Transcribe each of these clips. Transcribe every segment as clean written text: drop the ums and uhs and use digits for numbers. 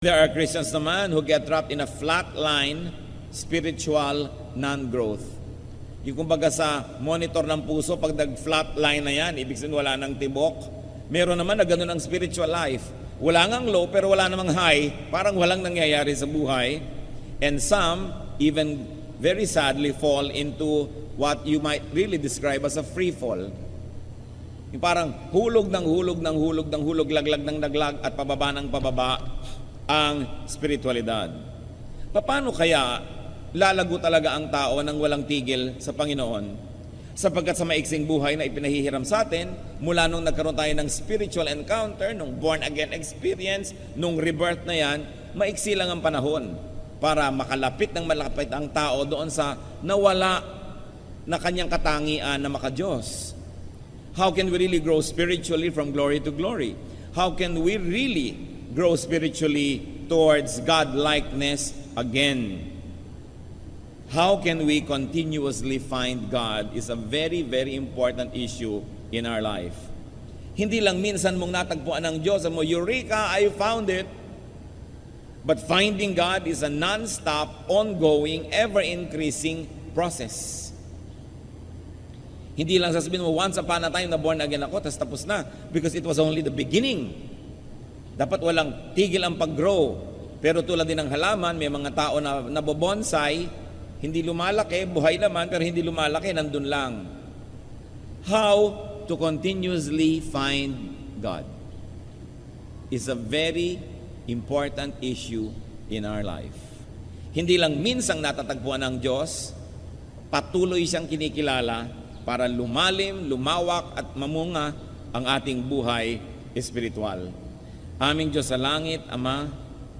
There are Christians naman who get trapped in a flat line, spiritual non-growth. Yung kumbaga sa monitor ng puso, pag nag-flat line na yan, ibig sabihin wala nang tibok. Meron naman na ganun ang spiritual life. Wala ngang low pero wala namang high, parang walang nangyayari sa buhay. And some even very sadly fall into what you might really describe as a free fall. Yung parang hulog ng hulog ng hulog ng hulog, laglag ng laglag at pababa ng pababa ang spiritualidad. Paano kaya lalago talaga ang tao nang walang tigil sa Panginoon? Sapagkat sa maiksing buhay na ipinahihiram sa atin, mula nung nagkaroon tayo ng spiritual encounter, nung born again experience, nung rebirth na yan, maiksi lang ang panahon para makalapit ng malapit ang tao doon sa nawala na kanyang katangian na makadiyos. How can we really grow spiritually from glory to glory? How can we really grow spiritually towards God-likeness again? How can we continuously find God is a very, very important issue in our life. Hindi lang minsan mong natagpuan ng Diyos, mo, Eureka, I found it. But finding God is a non-stop, ongoing, ever-increasing process. Hindi lang sasabihin mo, once upon a time na born again ako, tapos na. Because it was only the beginning. Dapat walang tigil ang pag-grow. Pero tulad din ng halaman, may mga tao na nabobonsai, hindi lumalaki, buhay naman, pero hindi lumalaki, nandun lang. How to continuously find God is a very important issue in our life. Hindi lang minsang natatagpuan ng Diyos, patuloy siyang kinikilala para lumalim, lumawak at mamunga ang ating buhay espiritual. Aming Diyos sa langit, Ama,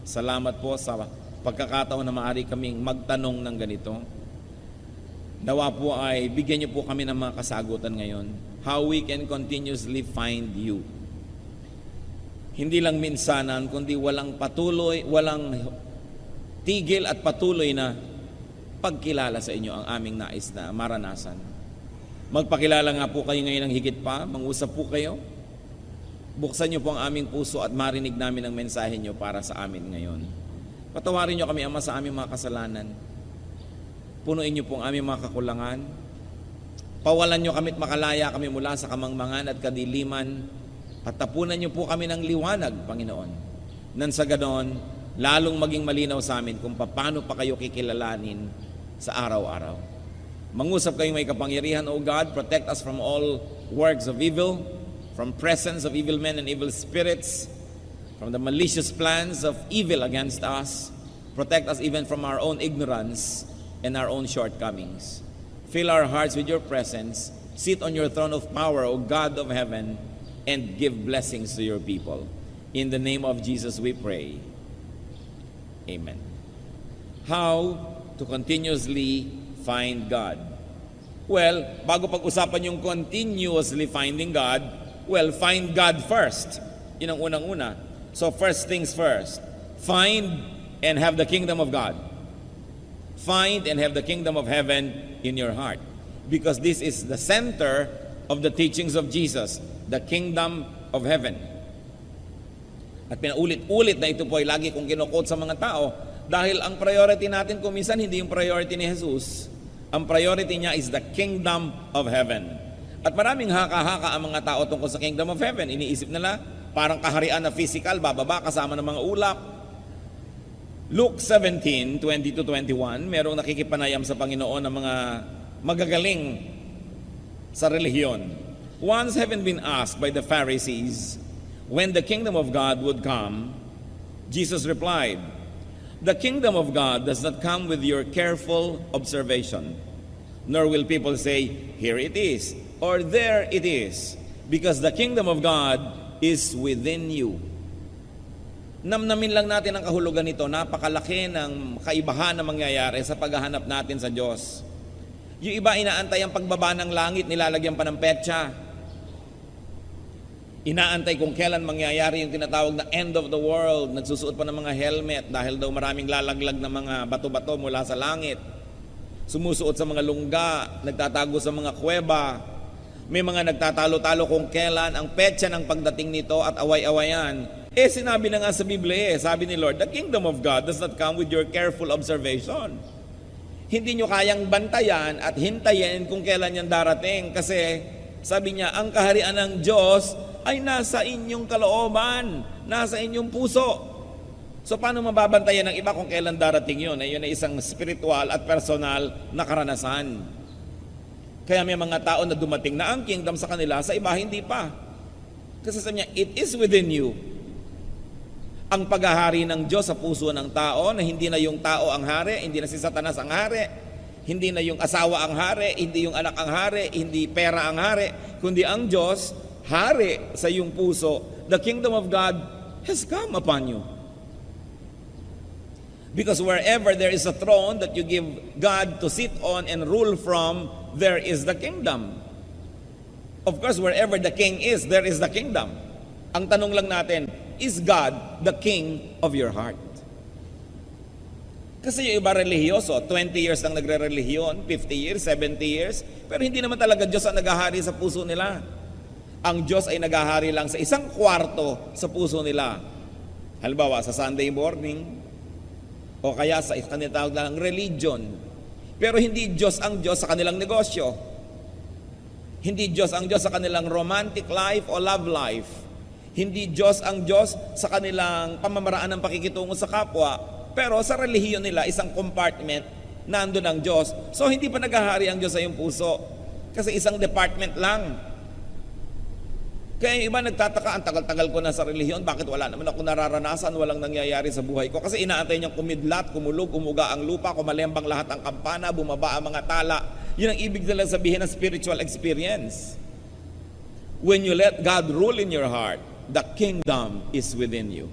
salamat po sa pagkakataon na maaari kaming magtanong ng ganito. Nawa po ay bigyan niyo po kami ng mga kasagutan ngayon. How we can continuously find you. Hindi lang minsanan, kundi walang patuloy, walang tigil at patuloy na pagkilala sa inyo ang aming nais na maranasan. Magpakilala nga po kayo ngayon ng higit pa, mangusap po kayo. Buksan niyo po ang aming puso at marinig namin ang mensahe niyo para sa amin ngayon. Patawarin niyo kami, Ama, sa aming mga kasalanan. Punuin niyo po ang aming mga kakulangan. Pawalan niyo kami at makalaya kami mula sa kamangmangan at kadiliman. At tapunan niyo po kami ng liwanag, Panginoon. Nang sa ganon, lalong maging malinaw sa amin kung paano pa kayo kikilalanin sa araw-araw. Mangusap kayong may kapangyarihan, O God, protect us from all works of evil, from presence of evil men and evil spirits, from the malicious plans of evil against us. Protect us even from our own ignorance and our own shortcomings. Fill our hearts with your presence. Sit on your throne of power, O God of heaven, and give blessings to your people. In the name of Jesus we pray. Amen. How to continuously find God? Well, bago pag-usapan yung continuously finding God, well, find God first. Yun ang unang-una. So first things first. Find and have the kingdom of God. Find and have the kingdom of heaven in your heart. Because this is the center of the teachings of Jesus. The kingdom of heaven. At pinaulit-ulit na ito po ay lagi kong kinukot sa mga tao dahil ang priority natin kung minsan hindi yung priority ni Jesus. Ang priority niya is the kingdom of heaven. At maraming haka-haka ang mga tao tungkol sa kingdom of heaven. Iniisip nila, parang kaharian na physical, bababa kasama ng mga ulap. Luke 17:20-21, merong nakikipanayam sa Panginoon ng mga magagaling sa relihiyon. Once having been asked by the Pharisees when the kingdom of God would come, Jesus replied, "The kingdom of God does not come with your careful observation, nor will people say, 'Here it is,' or 'There it is,' because the kingdom of God is within you." Namnamin lang natin ang kahulugan nito. Napakalaki ng kaibahan na mangyayari sa paghahanap natin sa Diyos. Yung iba inaantay ang pagbaba ng langit, nilalagyan pa ng petsa. Inaantay kung kailan mangyayari yung tinatawag na end of the world. Nagsusuot pa ng mga helmet dahil daw maraming lalaglag na mga bato-bato mula sa langit. Sumusuot sa mga lungga, nagtatago sa mga kuweba. May mga nagtatalo-talo kung kailan ang petsa ng pagdating nito at away-awayan Sinabi na nga sa Biblia sabi ni Lord, the kingdom of God does not come with your careful observation. Hindi nyo kayang bantayan at hintayin kung kailan yan darating. Kasi sabi niya, ang kaharian ng Diyos ay nasa inyong kalooban, nasa inyong puso. So paano mababantayan ng iba kung kailan darating yun? Yun ay isang spiritual at personal na karanasan. Kaya may mga tao na dumating na ang kingdom sa kanila, sa iba hindi pa. Kasi sabi niya, it is within you. Ang paghahari ng Diyos sa puso ng tao, na hindi na yung tao ang hari, hindi na si Satanas ang hari, hindi na yung asawa ang hari, hindi yung anak ang hari, hindi pera ang hari, kundi ang Diyos, hari sa iyong puso. The kingdom of God has come upon you. Because wherever there is a throne that you give God to sit on and rule from, there is the kingdom. Of course, wherever the king is, there is the kingdom. Ang tanong lang natin, is God the king of your heart? Kasi yung iba religyoso, 20 years lang nagre-relihiyon, 50 years, 70 years, pero hindi naman talaga Diyos ang naghahari sa puso nila. Ang Diyos ay naghahari lang sa isang kwarto sa puso nila. Halimbawa, sa Sunday morning, o kaya sa kanilang tawag ng religion. Pero hindi Diyos ang Diyos sa kanilang negosyo. Hindi Diyos ang Diyos sa kanilang romantic life o love life. Hindi Diyos ang Diyos sa kanilang pamamaraan ng pakikitungo sa kapwa. Pero sa relihiyon nila, isang compartment, nandun ang Diyos. So hindi pa naghahari ang Diyos sa iyong puso. Kasi isang department lang. Kaya yung iba nagtataka, ang tagal-tagal ko na sa relihiyon, bakit wala naman ako nararanasan, walang nangyayari sa buhay ko? Kasi inaantay niyang kumidlat, kumulog, umuga ang lupa, kumalembang lahat ang kampana, bumaba ang mga tala. Yun ang ibig nila sabihin ng spiritual experience. When you let God rule in your heart, the kingdom is within you.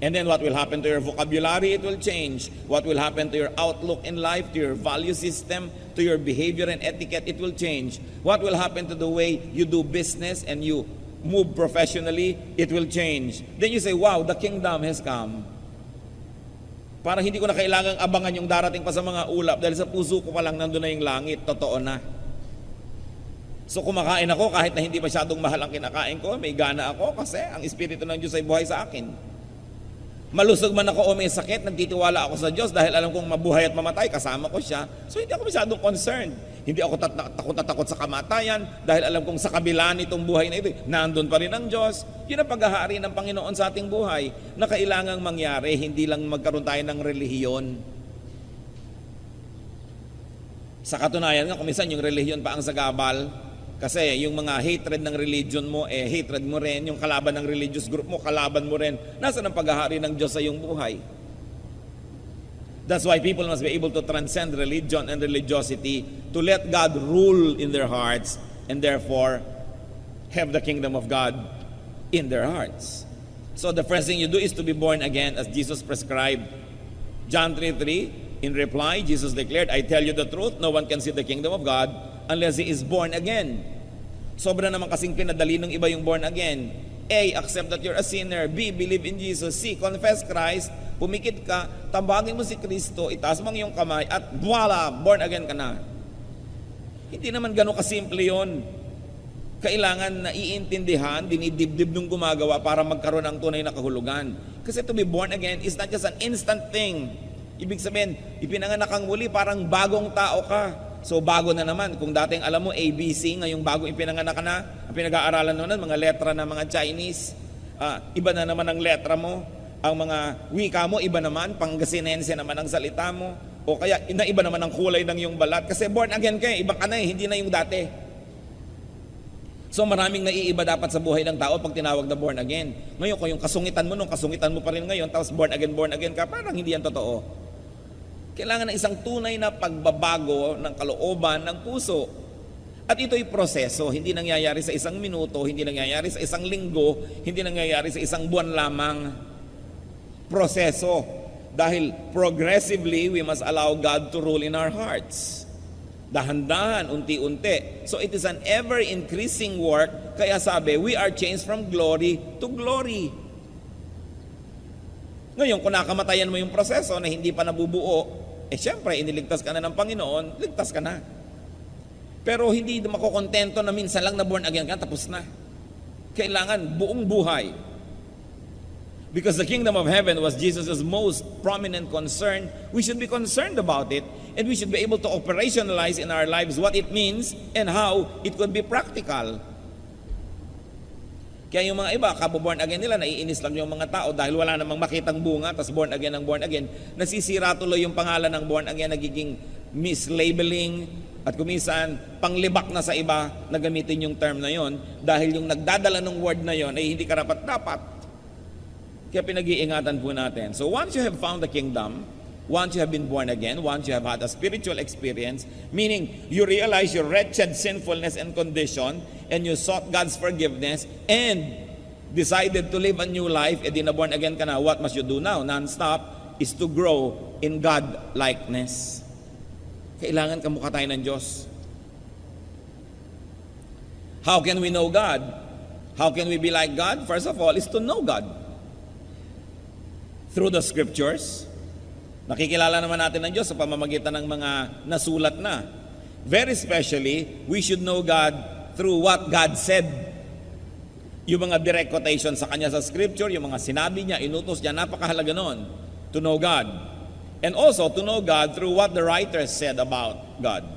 And then what will happen to your vocabulary? It will change. What will happen to your outlook in life, to your value system, to your behavior and etiquette? It will change. What will happen to the way you do business and you move professionally? It will change. Then you say, wow, the kingdom has come. Parang hindi ko na kailangang abangan yung darating pa sa mga ulap dahil sa puso ko pa lang nandun na yung langit. Totoo na. So kumakain ako kahit na hindi masyadong mahal ang kinakain ko, may gana ako kasi ang Espiritu ng Diyos ay buhay sa akin. Malusog man ako o may sakit, nagtitiwala ako sa Diyos dahil alam kong mabuhay at mamatay, kasama ko siya. So hindi ako masyadong concerned. Hindi ako takot sa kamatayan dahil alam kong sa kabila nitong buhay na ito, nandun pa rin ang Diyos. Yun ang paghahari ng Panginoon sa ating buhay na kailangang mangyari, hindi lang magkaroon tayo ng relihiyon. Sa katunayan nga, kumisan yung relihiyon pa ang sagabal. Kasi yung mga hatred ng religion mo, hatred mo rin. Yung kalaban ng religious group mo, kalaban mo rin. Nasaan ang paghahari ng Diyos sa iyong buhay? That's why people must be able to transcend religion and religiosity to let God rule in their hearts and therefore have the kingdom of God in their hearts. So the first thing you do is to be born again as Jesus prescribed. John 3:3, in reply, Jesus declared, I tell you the truth, no one can see the kingdom of God unless he is born again. Sobra naman kasing pinadali ng iba yung born again. A, accept that you're a sinner. B, believe in Jesus. C, confess Christ. Pumikit ka, tambagin mo si Kristo, itaas mo ang iyong kamay, at voila, born again ka na. Hindi naman gano'ng kasimple yun. Kailangan na iintindihan, dinidibdib nung gumagawa para magkaroon ng tunay na kahulugan. Kasi to be born again is not just an instant thing. Ibig sabihin, ipinanganak kang muli, parang bagong tao ka. So bago na naman, kung dating alam mo ABC, ngayong bago ipinanganak ka na, ang pinag-aaralan noon, mga letra ng mga Chinese, iba na naman ang letra mo, ang mga wika mo, iba naman, Pangasinense naman ang salita mo, o kaya iba naman ang kulay ng iyong balat, kasi born again ka iba ka na hindi na yung dati. So maraming naiiba dapat sa buhay ng tao pag tinawag na born again. Ngayon, kung yung kasungitan mo nung kasungitan mo pa rin ngayon, tapos born again ka, parang hindi yan totoo. Kailangan ng isang tunay na pagbabago ng kalooban ng puso. At ito'y proseso, hindi nangyayari sa isang minuto, hindi nangyayari sa isang linggo, hindi nangyayari sa isang buwan lamang. Proseso. Dahil progressively, we must allow God to rule in our hearts. Dahan-dahan, unti-unti. So it is an ever-increasing work. Kaya sabi, we are changed from glory to glory. Ngayon, kung nakamatayan mo yung proseso na hindi pa nabubuo, syempre, iniligtas ka na ng Panginoon, ligtas ka na. Pero hindi makukontento na minsan lang na born again ka, tapos na. Kailangan buong buhay. Because the kingdom of heaven was Jesus' most prominent concern. We should be concerned about it, and we should be able to operationalize in our lives what it means and how it could be practical. Kaya yung mga iba, kapo-born again nila, naiinis lang yung mga tao dahil wala namang makitang bunga, tas born again ng born again. Nasisira tuloy yung pangalan ng born again, nagiging mislabeling, at kuminsan, panglibak na sa iba na gamitin yung term na yon dahil yung nagdadala ng word na yon ay hindi karapat-dapat. Kaya pinag-iingatan po natin. So once you have found the kingdom, once you have been born again, once you have had a spiritual experience, meaning you realize your wretched sinfulness and condition, and you sought God's forgiveness, and decided to live a new life, e di na born again ka na, what must you do now? Non-stop is to grow in God-likeness. Kailangan kamukha tayo ng Diyos. How can we know God? How can we be like God? First of all, is to know God. Through the scriptures. Nakikilala naman natin ng Diyos sa pamamagitan ng mga nasulat na. Very especially, we should know God through what God said. Yung mga direct quotation sa Kanya sa scripture, yung mga sinabi niya, inutos niya, napakahalaga nun. To know God. And also to know God through what the writers said about God.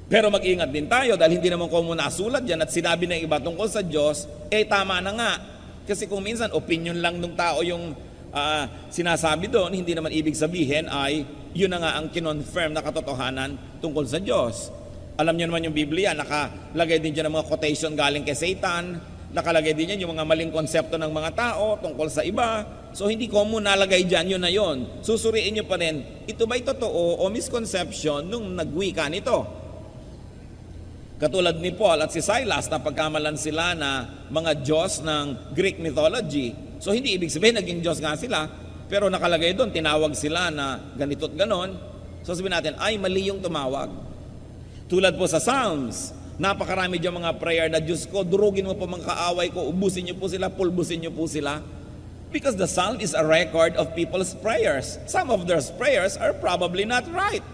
Pero mag-ingat din tayo dahil hindi naman ko muna nasulat dyan at sinabi ng iba tungkol sa Diyos, tama na nga. Kasi kung minsan opinion lang ng tao yung sinasabi doon, hindi naman ibig sabihin ay yun na nga ang kinonfirm na katotohanan tungkol sa Diyos. Alam niyo naman yung Biblia, nakalagay din dyan ng mga quotation galing kay Satan, nakalagay din yan yung mga maling konsepto ng mga tao tungkol sa iba. So hindi ko muna nalagay dyan, yun na yun. Susuriin nyo pa rin, ito ba'y totoo o misconception nung nagwika nito? Katulad ni Paul at si Silas, na pagkamalan sila na mga Diyos ng Greek mythology. So hindi ibig sabihin naging Diyos nga sila, pero nakalagay doon, tinawag sila na ganito't ganon. So sabihin natin, ay mali yung tumawag. Tulad po sa Psalms, napakarami dyan mga prayer na, Diyos ko, durugin mo po mga kaaway ko, ubusin nyo po sila, pulbusin nyo po sila. Because the Psalm is a record of people's prayers. Some of their prayers are probably not right.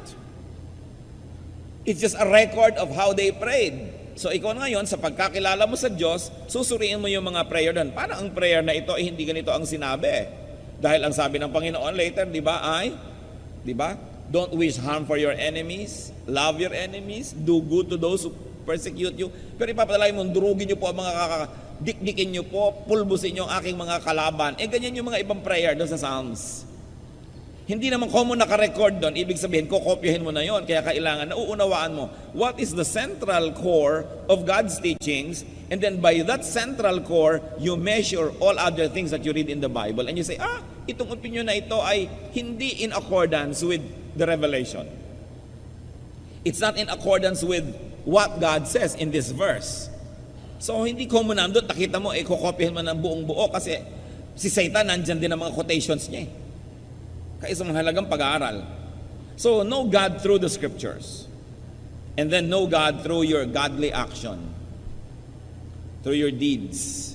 It's just a record of how they prayed. So ikaw ngayon, sa pagkakilala mo sa Diyos, susuriin mo yung mga prayer doon. Paano ang prayer na ito ay hindi ganito ang sinabi? Dahil ang sabi ng Panginoon later, di ba? Don't wish harm for your enemies, love your enemies, do good to those who persecute you. Pero ipapadala mo, durugin nyo po ang mga dikdikin nyo po, pulbusin nyo ang aking mga kalaban. Ganyan yung mga ibang prayer doon sa Psalms. Hindi naman common naka-record doon, ibig sabihin, kokopyahin mo na yon. Kaya kailangan, nauunawaan mo, what is the central core of God's teachings, and then by that central core, you measure all other things that you read in the Bible, and you say, itong opinion na ito ay hindi in accordance with the revelation. It's not in accordance with what God says in this verse. So hindi common na doon, nakita mo, kokopyahin mo ng buong buo kasi si Satan nandyan din ang mga quotations niya. Kaya isang mahalagang pag-aaral. So know God through the scriptures. And then know God through your godly action. Through your deeds.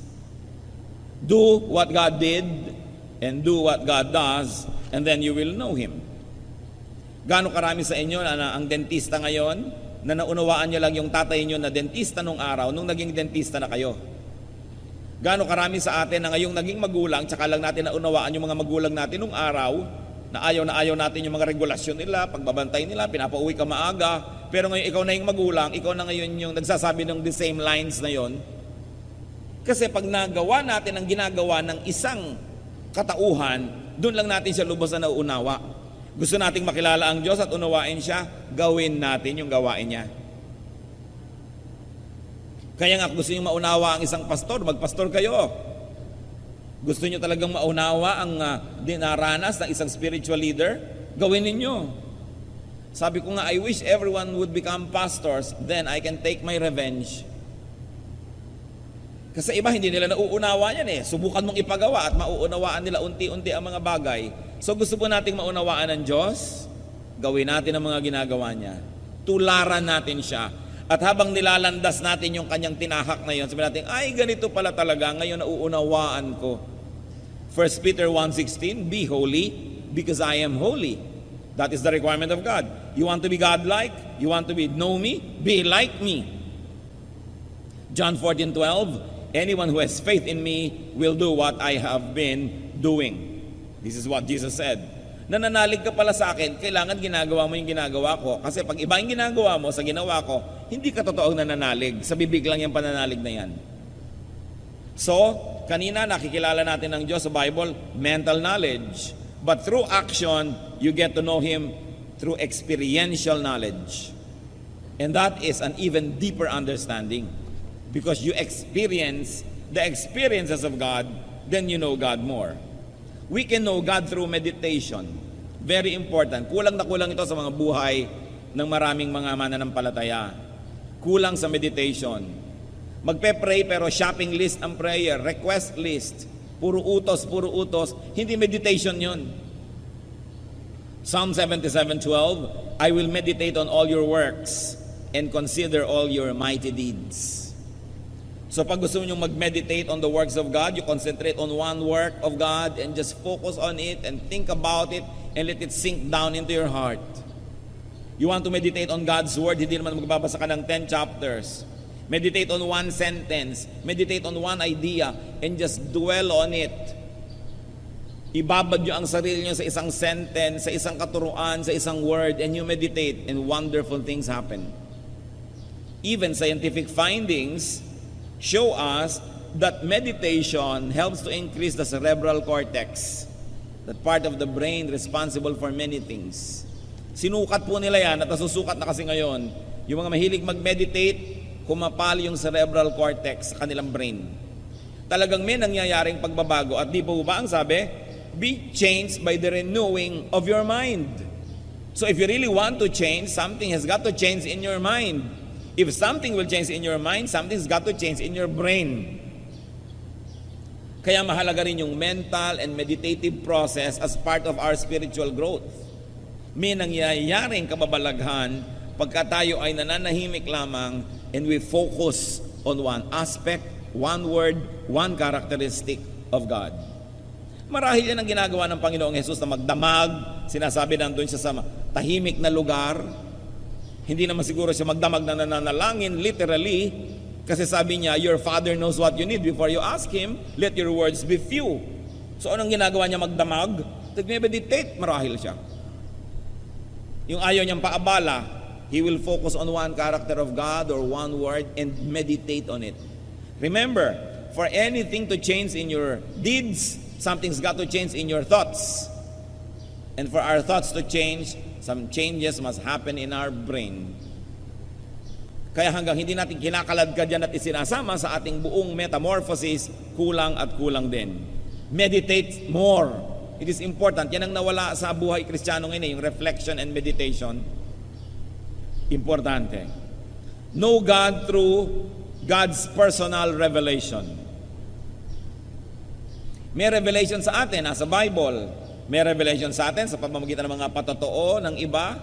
Do what God did and do what God does, and then you will know Him. Gaano karami sa inyo na ang dentista ngayon, na naunawaan niyo lang yung tatay niyo na dentista nung araw, nung naging dentista na kayo? Gaano karami sa atin na ngayong naging magulang, tsaka lang natin naunawaan yung mga magulang natin nung araw, na ayaw natin yung mga regulasyon nila, pagbabantay nila, pinapauwi ka maaga, pero ngayon ikaw na yung magulang, ikaw na ngayon yung nagsasabi ng the same lines na yon. Kasi pag nagawa natin ang ginagawa ng isang katauhan, doon lang natin siya lubos na nauunawa. Gusto nating makilala ang Diyos at unawain siya, gawin natin yung gawain niya. Kaya nga gusto niyo maunawa ang isang pastor, magpastor kayo. Gusto niyo talagang maunawa ang dinaranas ng isang spiritual leader, gawin ninyo. Sabi ko nga, I wish everyone would become pastors, then I can take my revenge. Kasi iba hindi nila nauunawa yan Subukan mong ipagawa at mauunawaan nila unti-unti ang mga bagay. So gusto po nating maunawaan ng Diyos, gawin natin ang mga ginagawa niya. Tularan natin siya. At habang nilalandas natin yung kanyang tinahak na yun, sabihin natin, ay ganito pala talaga, ngayon nauunawaan ko. 1 Peter 1:16, be holy because I am holy. That is the requirement of God. You want to be God-like? You want to know me? Be like me. John 14:12, anyone who has faith in me will do what I have been doing. This is what Jesus said. Nananalig ka pala sa akin, kailangan ginagawa mo yung ginagawa ko. Kasi pag iba yung ginagawa mo sa ginawa ko, hindi ka totoong nananalig. Sa bibig lang yung pananalig na yan. So, kanina nakikilala natin ang Diyos sa Bible, mental knowledge. But through action, you get to know Him through experiential knowledge. And that is an even deeper understanding. Because you experience the experiences of God, then you know God more. We can know God through meditation. Very important. Kulang na kulang ito sa mga buhay ng maraming mga mananampalataya. Kulang sa meditation. Magpe-pray pero shopping list ang prayer, request list. Puro utos. Hindi meditation yun. Psalm 77:12, I will meditate on all your works and consider all your mighty deeds. So pag gusto nyo mag-meditate on the works of God, you concentrate on one work of God and just focus on it and think about it and let it sink down into your heart. You want to meditate on God's Word, hindi naman magbabasa ka ng 10 chapters. Meditate on one sentence, meditate on one idea, and just dwell on it. Ibabad nyo ang sarili nyo sa isang sentence, sa isang katuruan, sa isang word, and you meditate, and wonderful things happen. Even scientific findings show us that meditation helps to increase the cerebral cortex, that part of the brain responsible for many things. Sinukat po nila yan at nasusukat na kasi ngayon. Yung mga mahilig mag-meditate, kumapal yung cerebral cortex sa kanilang brain. Talagang may nangyayaring pagbabago at di po ba ang sabi? Be changed by the renewing of your mind. So if you really want to change, something has got to change in your mind. If something will change in your mind, something's got to change in your brain. Kaya mahalaga rin yung mental and meditative process as part of our spiritual growth. May nangyayaring kababalaghan pagka tayo ay nananahimik lamang and we focus on one aspect, one word, one characteristic of God. Marahil yan ang ginagawa ng Panginoong Jesus na magdamag, sinasabi nandun siya sa tahimik na lugar. Hindi naman siguro siya magdamag na nananalangin, literally, kasi sabi niya, your Father knows what you need before you ask Him, let your words be few. So anong ginagawa niya magdamag? Nag-meditate, marahil siya. Yung ayaw niyang paabala, he will focus on one character of God or one word and meditate on it. Remember, for anything to change in your deeds, something's got to change in your thoughts. And for our thoughts to change, some changes must happen in our brain. Kaya hanggang hindi natin kinakalad ka dyan at isinasama sa ating buong metamorphosis, kulang at kulang din. Meditate more. It is important. Yan ang nawala sa buhay Kristiyano ngayon, yung reflection and meditation. Importante. Know God through God's personal revelation. May revelation sa atin, nasa Bible. May revelation sa atin sa pamamagitan ng mga patotoo ng iba,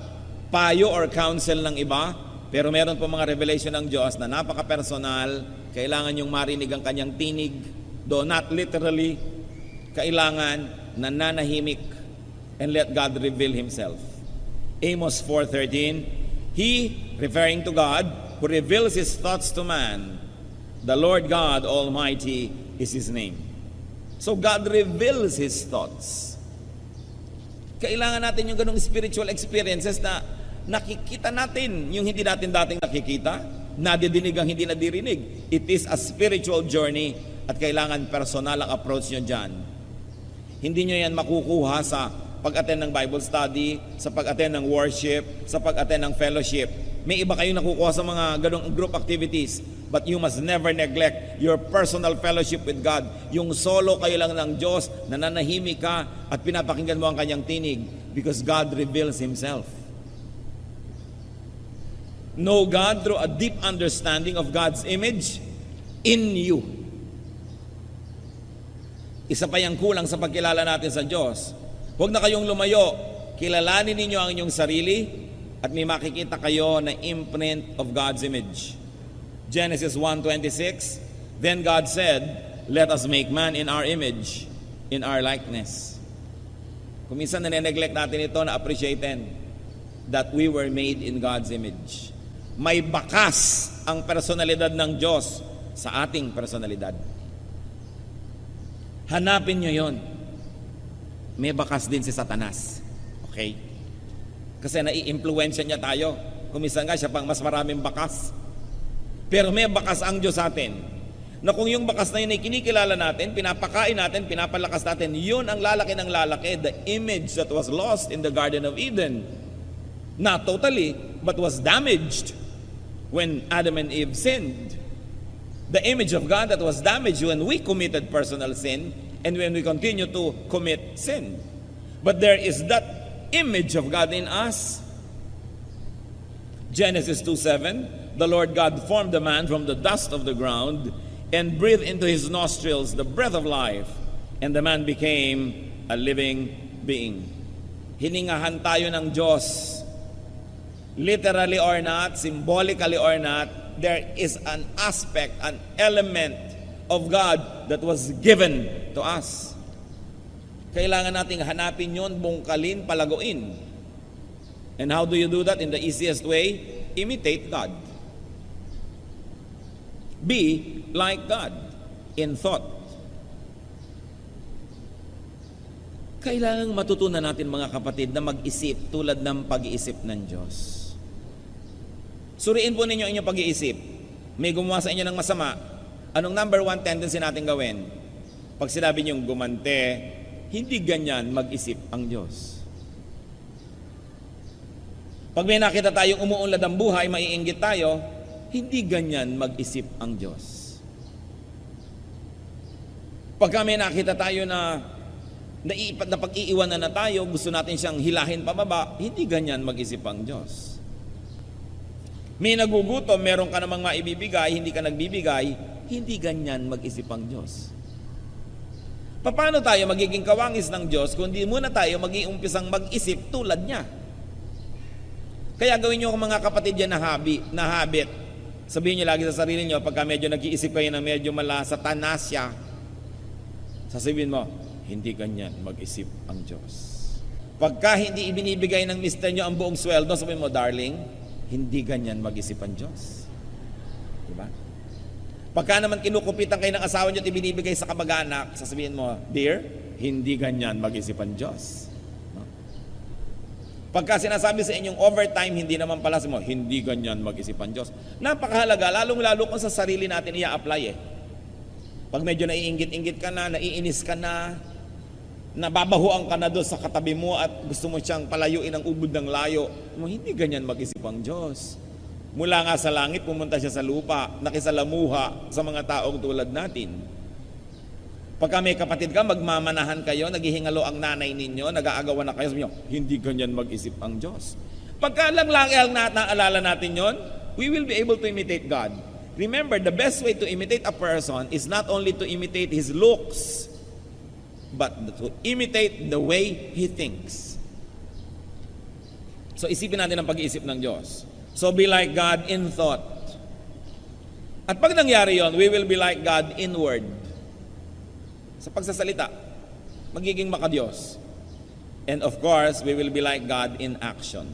payo or counsel ng iba, pero meron po mga revelation ng Diyos na napaka-personal, kailangan yung marinig ang kanyang tinig, though not literally, kailangan nananahimik and let God reveal Himself. Amos 4:13, He, referring to God, who reveals His thoughts to man, the Lord God Almighty is His name. So God reveals His thoughts. Kailangan natin yung ganong spiritual experiences na nakikita natin yung hindi natin dating nakikita, nadidinig ang hindi nadirinig. It is a spiritual journey at kailangan personal ang approach nyo dyan. Hindi nyo yan makukuha sa pag-attend ng Bible study, sa pag-attend ng worship, sa pag-attend ng fellowship. May iba kayong nakukuha sa mga ganong group activities, but you must never neglect your personal fellowship with God. Yung solo kayo lang ng Diyos, nananahimik ka at pinapakinggan mo ang kanyang tinig because God reveals Himself. Know God through a deep understanding of God's image in you. Isa pa yung kulang sa pagkilala natin sa Diyos. Huwag na kayong lumayo. Kilalanin ninyo ang inyong sarili at may makikita kayo na imprint of God's image. Genesis 1:26, Then God said, Let us make man in our image, in our likeness. Kung minsan nane-neglect natin ito, na-appreciaten that we were made in God's image. May bakas ang personalidad ng Diyos sa ating personalidad. Hanapin nyo yon. May bakas din si Satanas. Okay? Kasi nai-impluensya niya tayo. Kumisan nga siya pang mas maraming bakas. Pero may bakas ang Diyos sa atin. Na kung yung bakas na yun ay kinikilala natin, pinapakain natin, pinapalakas natin, yun ang lalaki ng lalaki, the image that was lost in the Garden of Eden. Not totally, but was damaged when Adam and Eve sinned. The image of God that was damaged when we committed personal sin and when we continue to commit sin. But there is that image of God in us. Genesis 2:7, the Lord God formed the man from the dust of the ground and breathed into his nostrils the breath of life, and the man became a living being. Hiningahan tayo ng Diyos. Literally or not, symbolically or not, there is an aspect, an element of God that was given to us. Kailangan nating hanapin yon, bungkalin, palaguin. And how do you do that? In the easiest way, imitate God. Be like God in thought. Kailangang matutunan natin mga kapatid na mag-isip tulad ng pag-iisip ng Diyos. Suriin po ninyo inyong pag-iisip. May gumawa sa inyo ng masama. Anong number one tendency natin gawin? Pag sinabi niyong gumante, hindi ganyan mag-isip ang Diyos. Pag may nakita tayong umuunlad ang buhay, maiinggit tayo, hindi ganyan mag-isip ang Diyos. Pagka may nakita tayo na pag-iiwanan na tayo, gusto natin siyang hilahin pababa, hindi ganyan mag-isip ang Diyos. May nagugutom, meron ka namang maibibigay, hindi ka nagbibigay, hindi ganyan mag-isip ang Diyos. Paano tayo magiging kawangis ng Diyos kung di muna tayo mag-iumpisang mag-isip tulad niya? Kaya gawin niyo mga kapatid yan na habit. Sabihin niyo lagi sa sarili niyo, pagka medyo nag-iisip kayo ng medyo Satanasya, sasabihin mo, hindi ganyan mag-isip ang Diyos. Pagka hindi ibinibigay ng mister niyo ang buong sweldo, sabihin mo, darling, hindi ganyan mag-isip ang Diyos. Diba? Pagka naman kinukupitan kayo ng asawa niyo at ibinibigay sa kamag-anak, sasabihin mo, dear, hindi ganyan mag-isip ang Diyos. No? Pagka sinasabi sa inyong overtime, hindi naman pala mo, hindi ganyan mag-isip ang Diyos. Napakahalaga, lalong-lalo kung sa sarili natin i-apply eh. Pag medyo naiinggit-inggit ka na, naiinis ka na, nababahuan ka na doon sa katabi mo at gusto mo siyang palayuin ang ubod ng layo, hindi ganyan mag-isip ang Diyos. Mula nga sa langit, pumunta siya sa lupa, nakisalamuha sa mga taong tulad natin. Pagka may kapatid ka, magmamanahan kayo, naghihingalo ang nanay ninyo, nag-aagawan na kayo, sabi niyo, hindi ganyan mag-isip ang Diyos. Pagka lang naalala natin yon, we will be able to imitate God. Remember, the best way to imitate a person is not only to imitate his looks, but to imitate the way he thinks. So isipin natin ang pag-iisip ng Diyos. So be like God in thought. At pag nangyari yon, we will be like God in word. Sa pagsasalita, magiging makadiyos. And of course, we will be like God in action.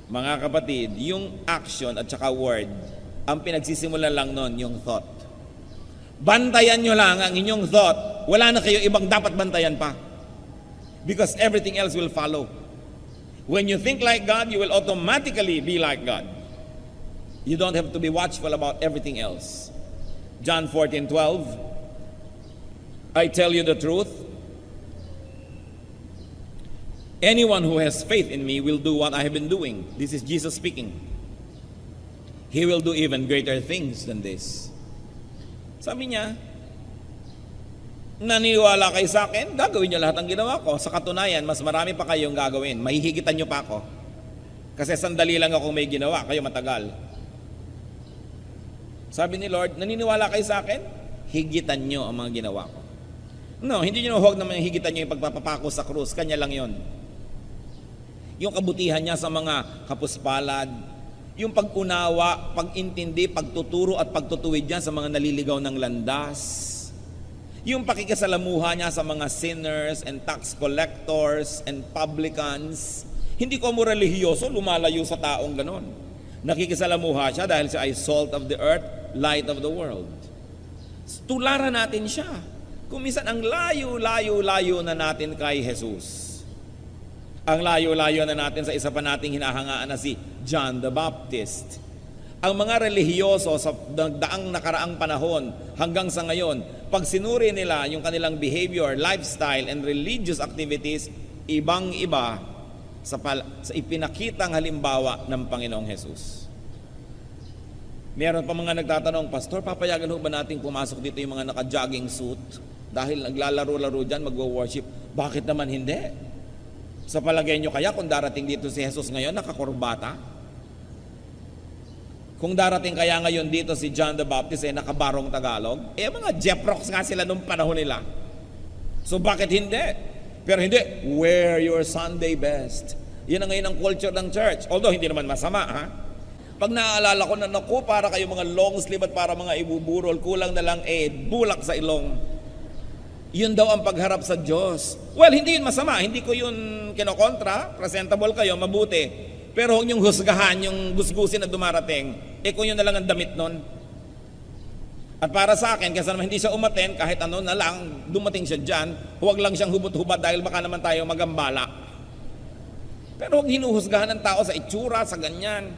Mga kapatid, yung action at saka word, ang pinagsisimulan lang nun, yung thought. Bantayan nyo lang ang inyong thought. Wala na kayo ibang dapat bantayan pa. Because everything else will follow. When you think like God, you will automatically be like God. You don't have to be watchful about everything else. John 14:12, I tell you the truth. Anyone who has faith in me will do what I have been doing. This is Jesus speaking. He will do even greater things than this. Sabi niya, naniniwala kayo sa akin, gagawin niyo lahat ng ginawa ko. Sa katunayan, mas marami pa kayong gagawin. Mahihigitan niyo pa ako. Kasi sandali lang ako may ginawa, kayo matagal. Sabi ni Lord, naniniwala kayo sa akin? Higitan niyo ang mga ginawa ko. No, hindi niyo huwag naman higitan niyo yung pagpapapako sa krus. Kanya lang yon. Yung kabutihan niya sa mga kapuspalad, yung pag-unawa, pag-intindi, pagtuturo at pagtutuwid niya sa mga naliligaw ng landas. Yung pakikisalamuha niya sa mga sinners and tax collectors and publicans. Hindi ko mo relihiyoso, lumalayo sa taong ganon. Nakikisalamuha siya dahil siya ay salt of the earth, light of the world. Tularan natin siya. Kung minsan ang layo na natin kay Jesus. Ang layo na natin sa isa pa nating hinahangaan na si John the Baptist. Ang mga relihiyoso sa daang nakaraang panahon hanggang sa ngayon, pag sinuri nila yung kanilang behavior, lifestyle, and religious activities, ibang-iba sa ipinakitang halimbawa ng Panginoong Jesus. Meron pa mga nagtatanong, Pastor, papayagan ho ba natin pumasok dito yung mga naka-jogging suit? Dahil naglalaro-laro dyan, magwo-worship. Bakit naman hindi? Sa palagay nyo kaya kung darating dito si Jesus ngayon, nakakurbata? Kung darating kaya ngayon dito si John the Baptist nakabarong Tagalog, mga Jeprox nga sila nung panahon nila. So bakit hindi? Pero hindi, wear your Sunday best. Yan ang ngayon ang culture ng church. Although hindi naman masama, ha? Pag naaalala ko na, naku, para kayo mga long sleeve at para mga ibuburol, kulang na lang bulak sa ilong. Yun daw ang pagharap sa Diyos. Well, hindi yun masama. Hindi ko yun kinokontra. Presentable kayo, mabuti. Pero huwag niyong husgahan yung gusgusin na dumarating. Kung yun na lang ang damit nun. At para sa akin, kasi naman hindi siya umaten, kahit ano na lang, dumating siya dyan, huwag lang siyang hubot-hubad dahil baka naman tayo magambala. Pero huwag hinuhusgahan ng tao sa itsura, sa ganyan.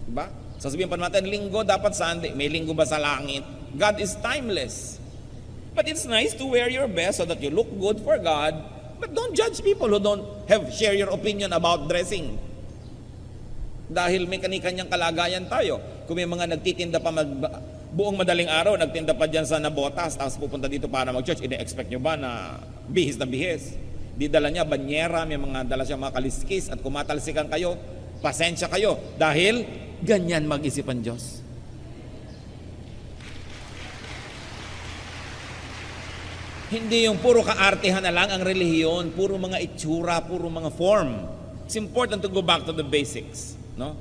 Diba? Sasabihin pa natin, linggo, dapat Sunday. May linggo ba sa langit? God is timeless. But it's nice to wear your best so that you look good for God. But don't judge people who don't share your opinion about dressing. Dahil may kani-kanyang kalagayan tayo. Kung may mga nagtitinda pa buong madaling araw, nagtinda pa dyan sa Nabotas, tapos pupunta dito para mag-church, ine-expect nyo ba na bihis na bihis? Di dala niya banyera, may mga dala siya mga kaliskis, at kumatalsikan kayo, pasensya kayo, dahil ganyan mag-isip ang Diyos. Hindi yung puro kaartehan na lang ang relihiyon, puro mga itsura, puro mga form. It's important to go back to the basics. No?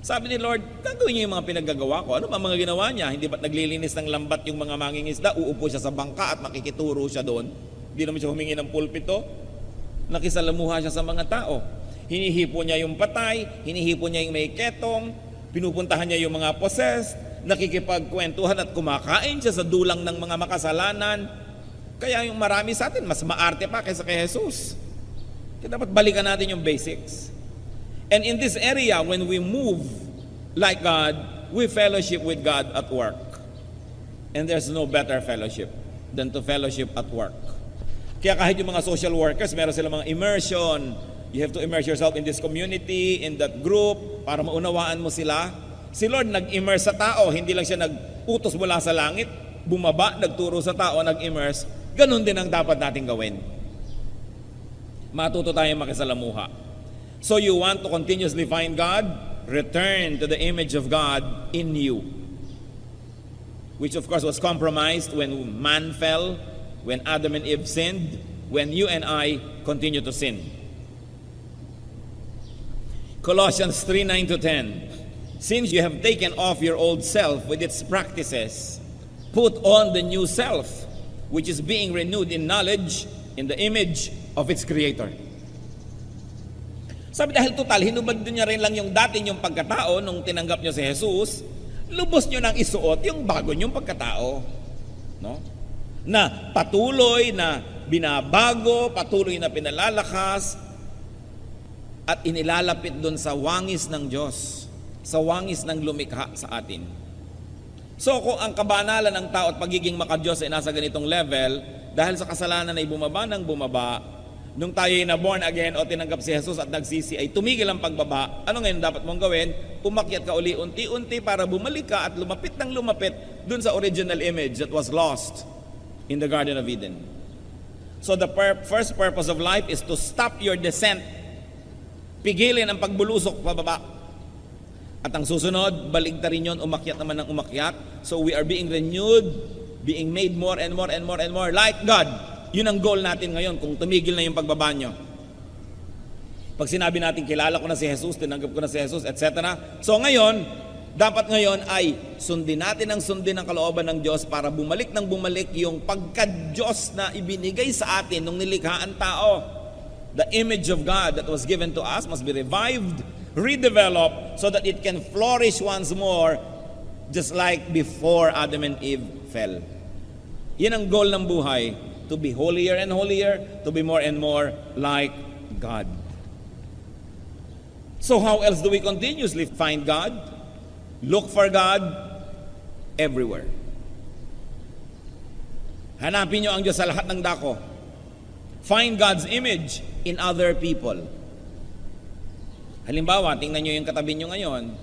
Sabi ni Lord, gagawin niyo yung mga pinaggagawa ko. Ano ba mga ginawa niya? Hindi ba't naglilinis ng lambat yung mga mangingisda? Uupo siya sa bangka at makikituro siya doon. Hindi naman siya humingi ng pulpito. Nakisalamuha siya sa mga tao. Hinihipo niya yung patay, hinihipo niya yung may ketong, pinupuntahan niya yung mga possessed, nakikipagkwentuhan at kumakain siya sa dulang ng mga makasalanan. Kaya yung marami sa atin, mas maarte pa kaysa kay Jesus. Kaya dapat balikan natin yung basics. And in this area, when we move like God, we fellowship with God at work. And there's no better fellowship than to fellowship at work. Kaya kahit yung mga social workers, meron silang mga immersion. You have to immerse yourself in this community, in that group, para maunawaan mo sila. Si Lord nag-immerse sa tao, hindi lang siya nag-utos mula sa langit, bumaba, nagturo sa tao, nag-immerse. Ganon din ang dapat nating gawin. Matuto tayong makisalamuha. So you want to continuously find God? Return to the image of God in you. Which of course was compromised when man fell, when Adam and Eve sinned, when you and I continue to sin. Colossians 3:9-10. Since you have taken off your old self with its practices, put on the new self, which is being renewed in knowledge in the image of its Creator. Sabi dahil total, hinubad niya rin lang yung dati niyong pagkatao nung tinanggap niyo si Jesus, lubos niyo nang isuot yung bago niyong pagkatao. No? Na patuloy na binabago, patuloy na pinalalakas, at inilalapit doon sa wangis ng Diyos, sa wangis ng lumikha sa atin. So kung ang kabanalan ng tao at pagiging makadiyos ay nasa ganitong level, dahil sa kasalanan ay bumaba ng bumaba, nung tayo ay na born again o tinanggap si Jesus at nagsisi ay tumigil ang pagbaba, ano ngayon dapat mong gawin? Umakyat ka uli unti-unti para bumalik ka at lumapit ng lumapit dun sa original image that was lost in the Garden of Eden. So the first purpose of life is to stop your descent. Pigilin ang pagbulusok pababa. At ang susunod, baligtarin yun, umakyat naman ng umakyat. So we are being renewed, being made more and more and more and more like God. Yun ang goal natin ngayon kung tumigil na yung pagbaba nyo. Pag sinabi natin, kilala ko na si Jesus, tinanggap ko na si Jesus, etc. So ngayon, dapat ngayon ay sundin natin ang kalooban ng Diyos para bumalik ng bumalik yung pagka-Diyos na ibinigay sa atin nung nilikha ang tao. The image of God that was given to us must be revived, redeveloped, so that it can flourish once more just like before Adam and Eve fell. Yan ang goal ng buhay, to be holier and holier, to be more and more like God. So how else do we continuously find God? Look for God everywhere. Hanapin nyo ang Diyos sa lahat ng dako. Find God's image in other people. Halimbawa, tingnan nyo yung katabi nyo ngayon.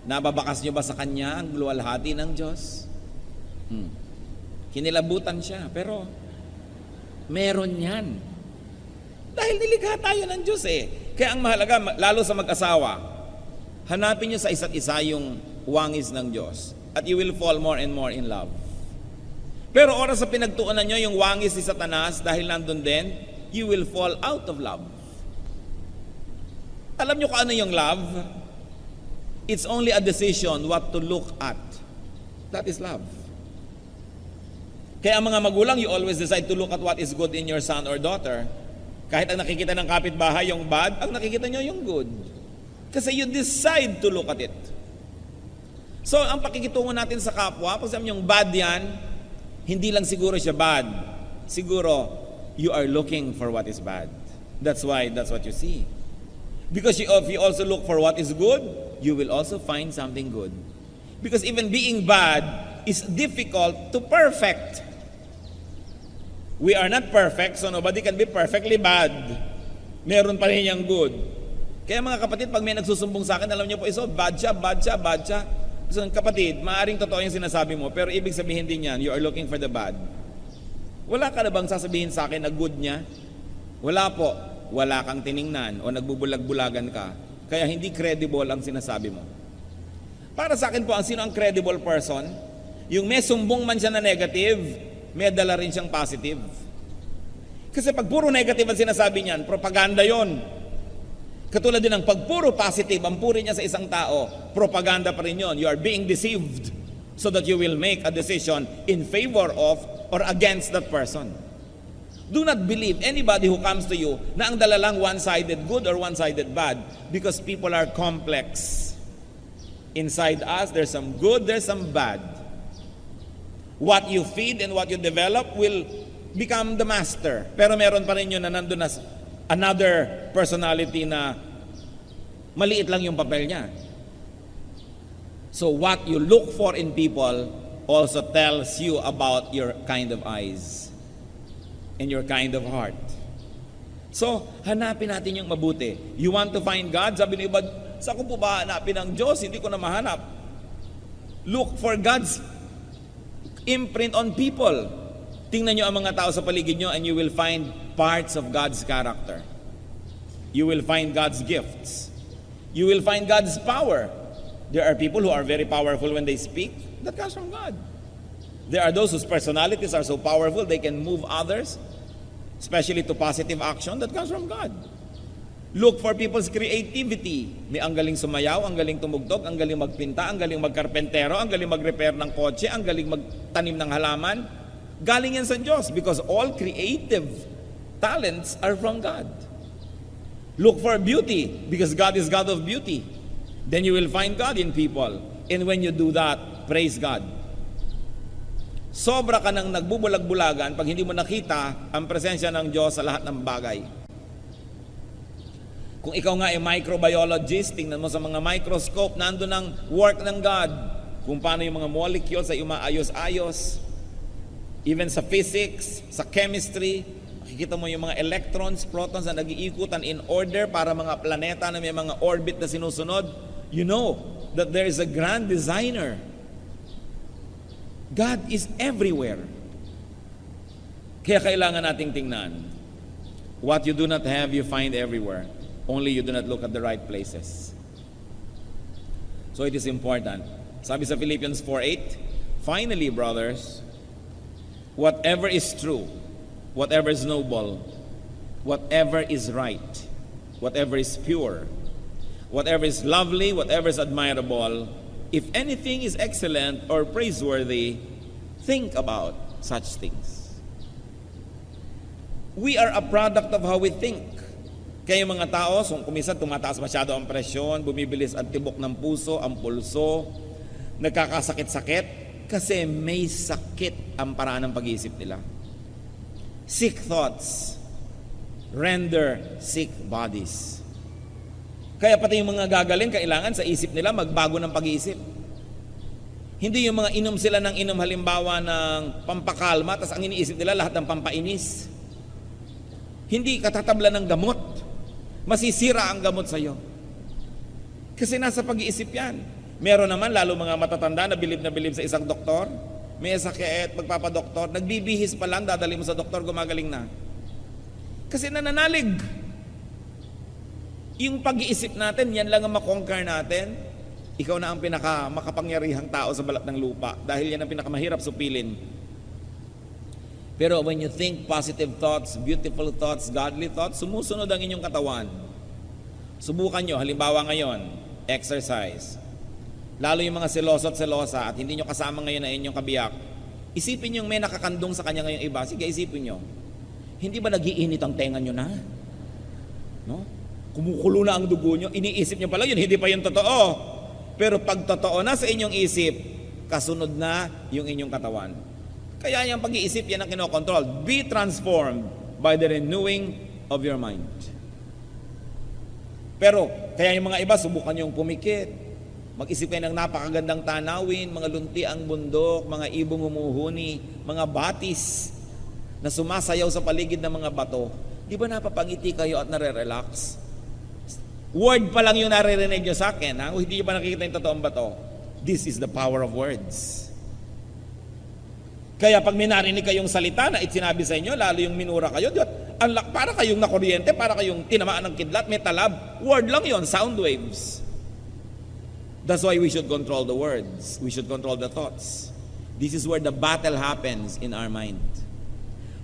Nababakas nyo ba sa Kanya ang luwalhati ng Diyos? Kinilabutan siya, pero meron yan. Dahil nilikha tayo ng Diyos eh. Kaya ang mahalaga, lalo sa mag-asawa, hanapin nyo sa isa't isa yung wangis ng Diyos. At you will fall more and more in love. Pero oras sa pinagtuunan nyo yung wangis ni Satanas, dahil nandun din, you will fall out of love. Alam nyo kung ano yung love? It's only a decision what to look at. That is love. Kaya ang mga magulang, you always decide to look at what is good in your son or daughter. Kahit ang nakikita ng kapitbahay yung bad, ang nakikita nyo yung good. Kasi you decide to look at it. So, ang pakikitungo natin sa kapwa, pag sabi yung bad yan, hindi lang siguro siya bad. Siguro, you are looking for what is bad. That's why, that's what you see. Because if you also look for what is good, you will also find something good. Because even being bad is difficult to perfect. We are not perfect, so nobody can be perfectly bad. Meron pa rin yung good. Kaya mga kapatid, pag may nagsusumbong sa akin, alam niyo po, bad siya, bad siya, bad siya. So kapatid, maaaring totoo yung sinasabi mo, pero ibig sabihin din yan, you are looking for the bad. Wala ka na bang sasabihin sa akin na good niya? Wala po. Wala kang tiningnan o nagbubulag-bulagan ka. Kaya hindi credible ang sinasabi mo. Para sa akin po, sino ang credible person? Yung may sumbong man siya na negative, may dala rin siyang positive. Kasi pag puro negative ang sinasabi niyan, propaganda yon. Katulad din ng pag puro positive ang puri niya sa isang tao, propaganda pa rin yon. You are being deceived so that you will make a decision in favor of or against that person. Do not believe anybody who comes to you na ang dala lang one-sided good or one-sided bad, because people are complex. Inside us, there's some good, there's some bad. What you feed and what you develop will become the master. Pero meron pa rin yun na nandun na another personality na maliit lang yung papel niya. So what you look for in people also tells you about your kind of eyes and your kind of heart. So, hanapin natin yung mabuti. You want to find God? Sabi ni iba, saan ko po ba hanapin ang Diyos? Hindi ko na mahanap. Look for God's imprint on people. Tingnan nyo ang mga tao sa paligid nyo and you will find parts of God's character. You will find God's gifts. You will find God's power. There are people who are very powerful when they speak. That comes from God. There are those whose personalities are so powerful they can move others, especially to positive action. That comes from God. Look for people's creativity. May ang galing sumayaw, ang galing tumugtog, ang galing magpinta, ang galing magkarpentero, ang galing mag-repair ng kotse, ang galing magtanim ng halaman. Galing yan sa Diyos because all creative talents are from God. Look for beauty because God is God of beauty. Then you will find God in people. And when you do that, praise God. Sobra ka nang nagbubulag-bulagan pag hindi mo nakita ang presensya ng Diyos sa lahat ng bagay. Kung ikaw nga ay microbiologist, tingnan mo sa mga microscope, nandun ang work ng God. Kung paano yung mga molecules ay umaayos-ayos. Even sa physics, sa chemistry, makikita mo yung mga electrons, protons na nag-iikutan in order para mga planeta na may mga orbit na sinusunod. You know that there is a grand designer. God is everywhere. Kaya kailangan nating tingnan. What you do not have, you find everywhere. Only you do not look at the right places. So it is important. Sabi sa Philippians 4:8, finally, brothers, whatever is true, whatever is noble, whatever is right, whatever is pure, whatever is lovely, whatever is admirable, if anything is excellent or praiseworthy, think about such things. We are a product of how we think. Kaya yung mga tao, kung kuminsan tumataas masyado ang presyon, bumibilis ang tibok ng puso, ang pulso, nagkakasakit-sakit? Kasi may sakit ang paraan ng pag-iisip nila. Sick thoughts render sick bodies. Kaya pati yung mga gagaling, kailangan sa isip nila magbago ng pag-iisip. Hindi yung mga inom sila ng inom halimbawa ng pampakalma, tapos ang iniisip nila lahat ng pampainis. Hindi katatabla ng gamot. Masisira ang gamot sa iyo. Kasi nasa pag-iisip yan. Meron naman, lalo mga matatanda na bilib sa isang doktor, may sakit, magpapadoktor, nagbibihis pa lang, dadali mo sa doktor, gumagaling na. Kasi nananalig. Yung pag-iisip natin, yan lang ang makonquer natin. Ikaw na ang makapangyarihang tao sa balat ng lupa dahil yan ang pinakamahirap supilin. Pero when you think positive thoughts, beautiful thoughts, godly thoughts, sumusunod ang inyong katawan. Subukan nyo, halimbawa ngayon, exercise. Lalo yung mga seloso at selosa at hindi nyo kasama ngayon na inyong kabiyak, isipin nyo may nakakandong sa kanya ngayong iba. Sige, isipin nyo. Hindi ba nagiinit ang tenga nyo na? No? Kumukulo na ang dugo nyo, iniisip nyo pala yun, hindi pa yun totoo. Pero pag totoo na sa inyong isip, kasunod na yung inyong katawan. Kaya yung pag-iisip, yan ang kinokontrol. Be transformed by the renewing of your mind. Pero, kaya yung mga iba, subukan yung pumikit. Mag-isip kayo ng napakagandang tanawin, mga lunti ang bundok, mga ibong humuhuni, mga batis na sumasayaw sa paligid ng mga bato. Di ba napapangiti kayo at nare-relax? Word pa lang yung naririnig nyo sa akin. Ha? Hindi nyo pa nakikita yung totoong bato. This is the power of words. Kaya pag may narinig kayong salita na sinabi sa inyo, lalo yung minura kayo, para kayong nakuryente, para kayong tinamaan ng kidlat, may talab. Word lang yon, sound waves. That's why we should control the words. We should control the thoughts. This is where the battle happens in our mind.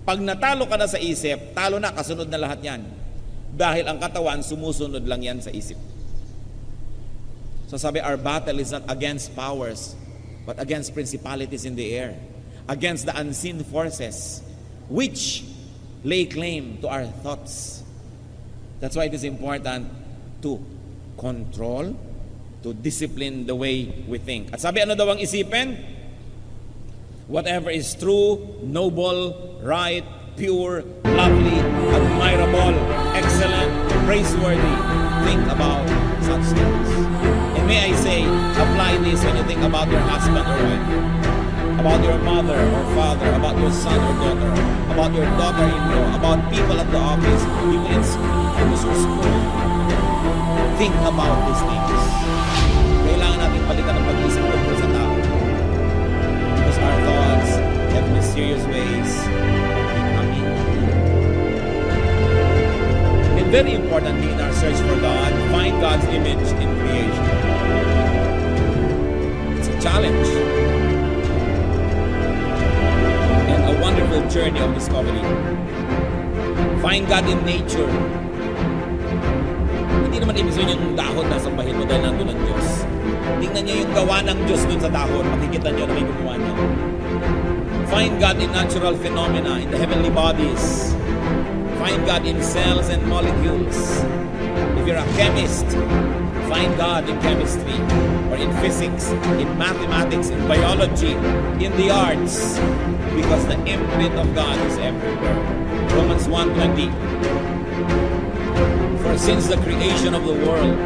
Pag natalo ka na sa isip, talo na, kasunod na lahat yan. Dahil ang katawan, sumusunod lang yan sa isip. So sabi, our battle is not against powers, but against principalities in the air, against the unseen forces, which lay claim to our thoughts. That's why it is important to control, to discipline the way we think. At sabi, ano daw ang isipin? Whatever is true, noble, right, pure, lovely, admirable, excellent, praiseworthy. Think about such things. And may I say, apply this when you think about your husband or wife, about your mother or father, about your son or daughter, about your daughter-in-law, about people at the office, people in school, your school. Think about these things. Kailangan natin palitan ang pag-isip tungkol sa tao. Because our thoughts have mysterious ways. Very importantly in our search for God, find God's image in creation. It's a challenge and a wonderful journey of discovery. Find God in nature. Hindi naman ibig sabihin yung dahon na sambahin mo dahil nandun ang Diyos. Tingnan niyo yung gawa ng Diyos dun sa dahon. Makikita niyo na may gumawa niya. Find God in natural phenomena, in the heavenly bodies. Find God in cells and molecules. If you're a chemist, find God in chemistry, or in physics, in mathematics, in biology, in the arts, because the imprint of God is everywhere. Romans 1:20. For since the creation of the world,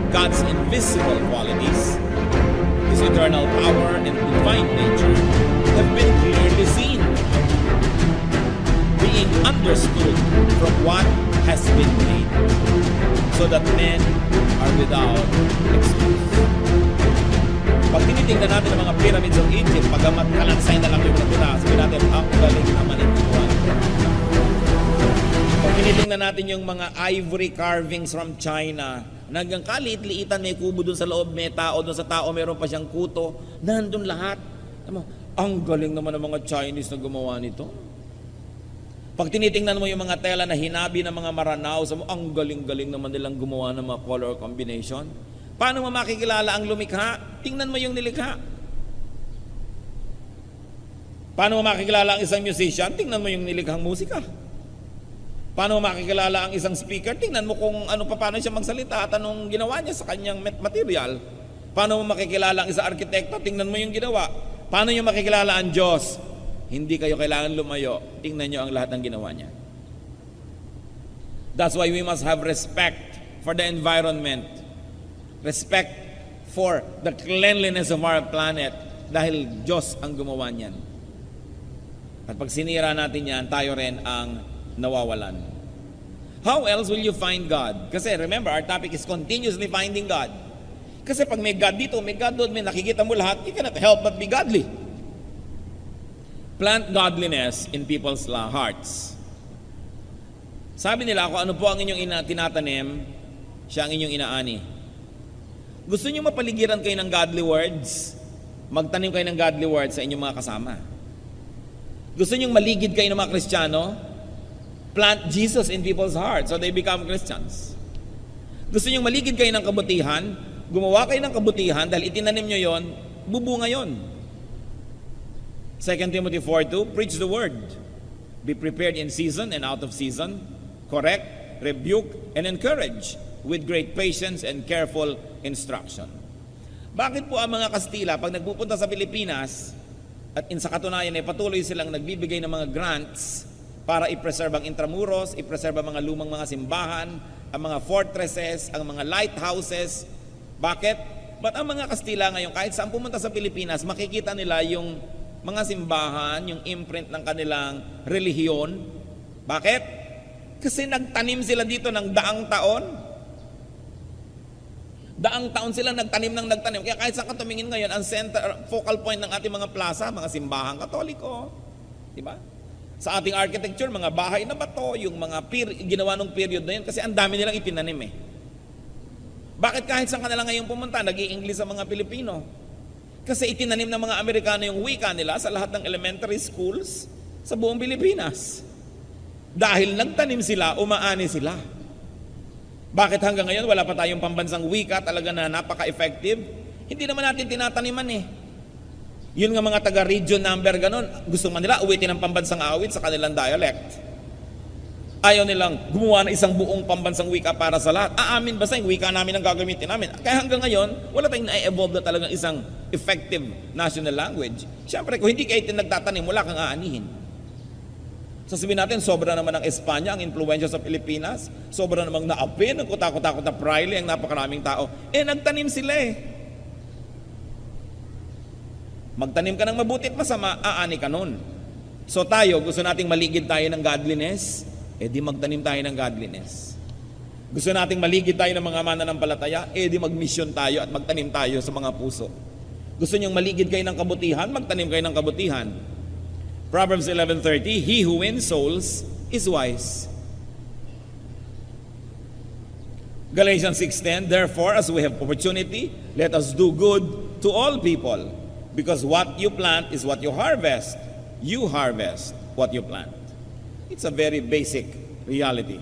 God's invisible qualities, His eternal power and divine nature, have been clearly seen, being understood from what has been made, so that men are without excuse. Pag tinitingnan natin ang mga pyramids of Egypt, pagamat kalansay na lang yung natira, sabi natin, ang galing naman ang buwan. Pag tinitingnan natin yung mga ivory carvings from China, hanggang kaliit-liitan, may kubo dun sa loob, may tao, dun sa tao meron pa siyang kuto, nandun lahat. Ang galing naman ng mga Chinese na gumawa nito. Pag tinitingnan mo yung mga tela na hinabi ng mga Maranao, ang galing-galing naman nilang gumawa ng mga color combination. Paano mo makikilala ang lumikha? Tingnan mo yung nilikha. Paano mo makikilala ang isang musician? Tingnan mo yung nilikhang musika. Paano mo makikilala ang isang speaker? Tingnan mo kung paano siya magsalita at anong ginawa niya sa kanyang material. Paano mo makikilala ang isang arkitekto? Tingnan mo yung ginawa. Paano nyo makikilala ang Diyos? Hindi kayo kailangan lumayo. Tingnan nyo ang lahat ng ginawa niya. That's why we must have respect for the environment. Respect for the cleanliness of our planet. Dahil Diyos ang gumawa niyan. At pag sinira natin yan, tayo rin ang nawawalan. How else will you find God? Kasi remember, our topic is continuously finding God. Kasi pag may God dito, may God doon, may nakikita mo lahat, you cannot help but be godly. Plant godliness in people's hearts. Sabi nila, kung ano po ang inyong tinatanim, siya ang inyong inaani. Gusto niyo mapaligiran kayo ng godly words? Magtanim kayo ng godly words sa inyong mga kasama. Gusto niyo maligid kayo ng mga Kristiyano? Plant Jesus in people's hearts so they become Christians. Gusto niyo maligid kayo ng kabutihan? Gumawa kayo ng kabutihan dahil itinanim nyo yon, bubunga yon. 2 Timothy 4:2, preach the word. Be prepared in season and out of season. Correct, rebuke, and encourage with great patience and careful instruction. Bakit po ang mga Kastila, pag nagpupunta sa Pilipinas, at sa katunayan ay patuloy silang nagbibigay ng mga grants para i-preserve ang intramuros, i-preserve ang mga lumang mga simbahan, ang mga fortresses, ang mga lighthouses. Bakit? Ba't ang mga Kastila ngayon, kahit saan pumunta sa Pilipinas, makikita nila yung mga simbahan, yung imprint ng kanilang relihiyon. Bakit? Kasi nagtanim sila dito ng daang taon. Daang taon sila nagtanim. Kaya kahit saan ka tumingin ngayon, ang focal point ng ating mga plaza, mga simbahan katoliko. Diba? Sa ating architecture, mga bahay na bato, yung mga ginawa nung period na yun, kasi ang dami nilang itinanim eh. Bakit kahit saan kanila ngayon pumunta, nag-i-English sa mga Pilipino? Kasi itinanim ng mga Amerikano yung wika nila sa lahat ng elementary schools sa buong Pilipinas. Dahil nagtanim sila, umaani sila. Bakit hanggang ngayon wala pa tayong pambansang wika talaga na napaka-effective? Hindi naman natin tinataniman eh. Yun nga mga taga-region number ganon, gusto man nila uwitin ang pambansang awit sa kanilang dialect. Ayaw nilang gumawa ng isang buong pambansang wika para sa lahat. Aamin basta yung wika namin ang gagamitin namin. Kaya hanggang ngayon, wala tayong na-evolve na talagang isang effective national language. Siyempre, kung hindi kayo nagtatanim, wala kang aanihin. Sasabihin natin, sobra naman ng Espanya ang influensya sa Pilipinas. Sobra namang naapi, ng kutakot-takot na praile, ang napakaraming tao. Nagtanim sila eh. Magtanim ka ng mabuti at masama, aani ka nun. So tayo, gusto nating maligid tayo ng godliness, di magtanim tayo ng godliness. Gusto nating maligid tayo ng mga mananampalataya, di mag-mission tayo at magtanim tayo sa mga puso. Gusto niyong maligid kayo ng kabutihan, magtanim kayo ng kabutihan. Proverbs 11:30, he who wins souls is wise. Galatians 6:10, therefore, as we have opportunity, let us do good to all people, because what you plant is what you harvest. You harvest what you plant. It's a very basic reality.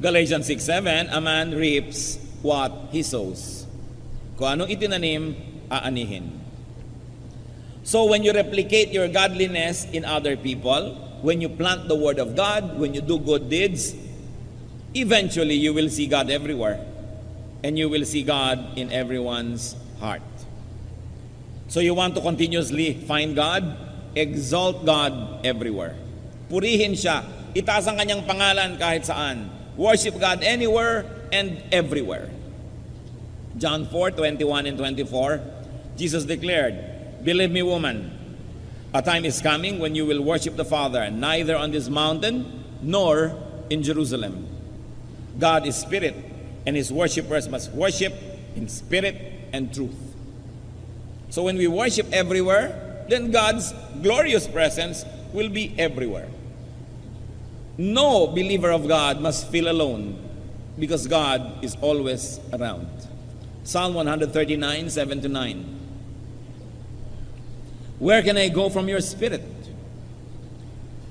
Galatians 6:7, a man reaps what he sows. Kung anong itinanim, aanihin. So when you replicate your godliness in other people, when you plant the word of God, when you do good deeds, eventually you will see God everywhere. And you will see God in everyone's heart. So you want to continuously find God? Exalt God everywhere. Purihin siya. Itaas ang kanyang pangalan kahit saan. Worship God anywhere and everywhere. John 4:21 and 24, Jesus declared, believe me, woman, a time is coming when you will worship the Father, neither on this mountain nor in Jerusalem. God is spirit, and his worshipers must worship in spirit and truth. So when we worship everywhere, then God's glorious presence will be everywhere. No believer of God must feel alone, because God is always around. Psalm 139, 7-9. Where can I go from your spirit?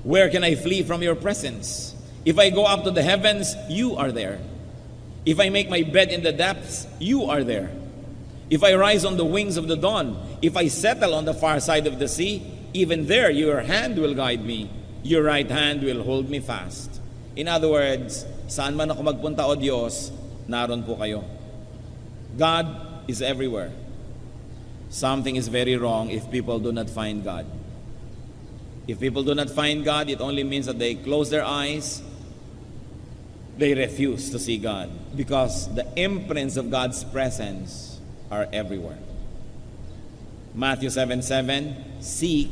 Where can I flee from your presence? If I go up to the heavens, you are there. If I make my bed in the depths, you are there. If I rise on the wings of the dawn, if I settle on the far side of the sea, even there your hand will guide me. Your right hand will hold me fast. In other words, saan man ako magpunta, O Diyos, naroon po kayo. God is everywhere. Something is very wrong if people do not find God. If people do not find God, it only means that they close their eyes, they refuse to see God, because the imprints of God's presence are everywhere. Matthew 7:7, seek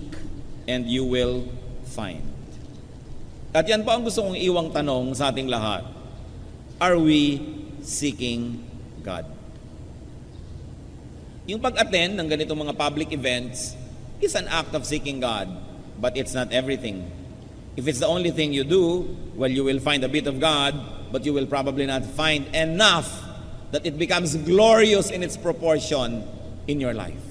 and you will find. At yan po ang gusto kong iwang tanong sa ating lahat. Are we seeking God? Yung pag-attend ng ganitong mga public events is an act of seeking God, but it's not everything. If it's the only thing you do, well, you will find a bit of God, but you will probably not find enough that it becomes glorious in its proportion in your life.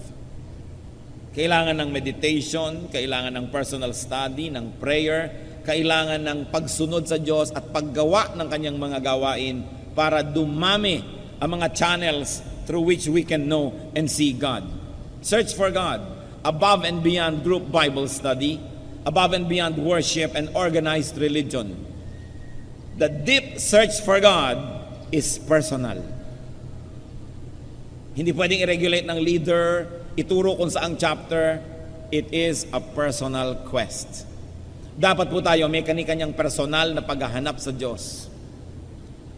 Kailangan ng meditation, kailangan ng personal study, ng prayer, kailangan ng pagsunod sa Diyos at paggawa ng kanyang mga gawain para dumami ang mga channels through which we can know and see God. Search for God above and beyond group Bible study, above and beyond worship and organized religion. The deep search for God is personal. Hindi pwedeng i-regulate ng leader, ituro kung saang chapter. It is a personal quest. Dapat po tayo may kani-kanyang personal na paghahanap sa Diyos.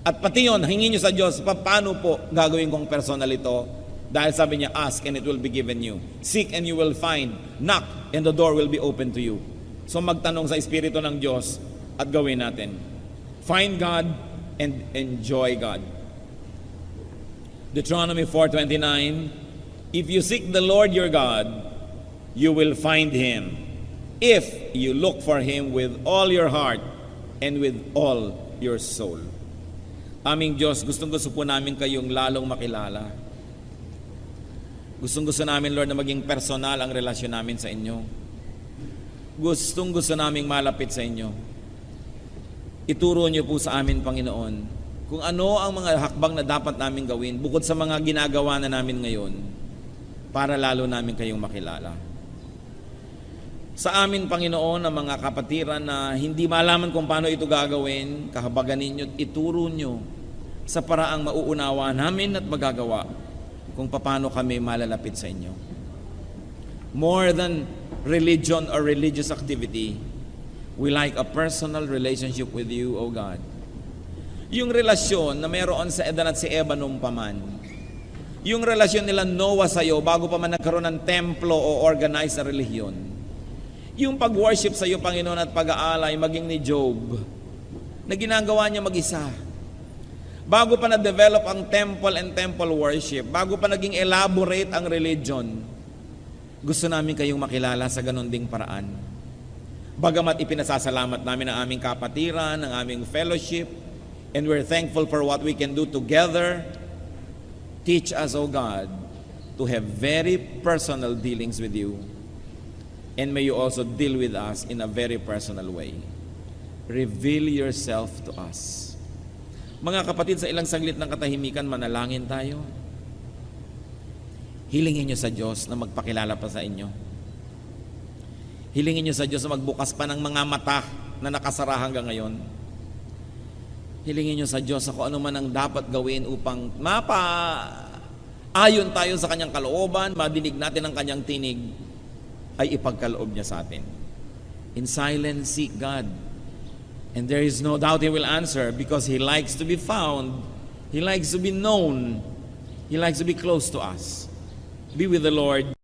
At pati yun, hingin nyo sa Diyos, paano po gagawin kong personal ito? Dahil sabi niya, ask and it will be given you. Seek and you will find. Knock and the door will be open to you. So magtanong sa Espiritu ng Diyos at gawin natin. Find God and enjoy God. Deuteronomy 4:29, if you seek the Lord your God, you will find Him. If you look for Him with all your heart and with all your soul. Aming Diyos, gustong-gusto po namin kayong lalong makilala. Gustong-gusto namin, Lord, na maging personal ang relasyon namin sa inyo. Gustong-gusto namin malapit sa inyo. Ituro niyo po sa amin, Panginoon, kung ano ang mga hakbang na dapat namin gawin bukod sa mga ginagawa na namin ngayon para lalo namin kayong makilala. Sa amin, Panginoon, ang mga kapatiran na hindi malaman kung paano ito gagawin, kahabagan ninyo, ituro nyo sa paraang mauunawa namin at magagawa kung paano kami malalapit sa inyo. More than religion or religious activity, we like a personal relationship with you, O God. Yung relasyon na mayroon sa Adan at si Eva nung paman, yung relasyon nila Noah sa iyo bago pa man nagkaroon ng templo o organized na relihiyon, yung pag-worship sa iyo, Panginoon, at pag-aalay, maging ni Job, na ginagawa niya mag-isa. Bago pa na-develop ang temple and temple worship, bago pa naging elaborate ang religion, gusto namin kayong makilala sa ganon ding paraan. Bagamat ipinasasalamat namin ang aming kapatiran, ang aming fellowship, and we're thankful for what we can do together, teach us, O God, to have very personal dealings with you. And may you also deal with us in a very personal way. Reveal yourself to us. Mga kapatid, sa ilang saglit ng katahimikan, manalangin tayo. Hilingin niyo sa Diyos na magpakilala pa sa inyo. Hilingin niyo sa Diyos na magbukas pa ng mga mata na nakasara hanggang ngayon. Hilingin niyo sa Diyos na kung ano man ang dapat gawin upang ayon tayo sa Kanyang kalooban, madinig natin ang Kanyang tinig, ay ipagkaloob niya sa atin. In silence, seek God. And there is no doubt He will answer because He likes to be found. He likes to be known. He likes to be close to us. Be with the Lord.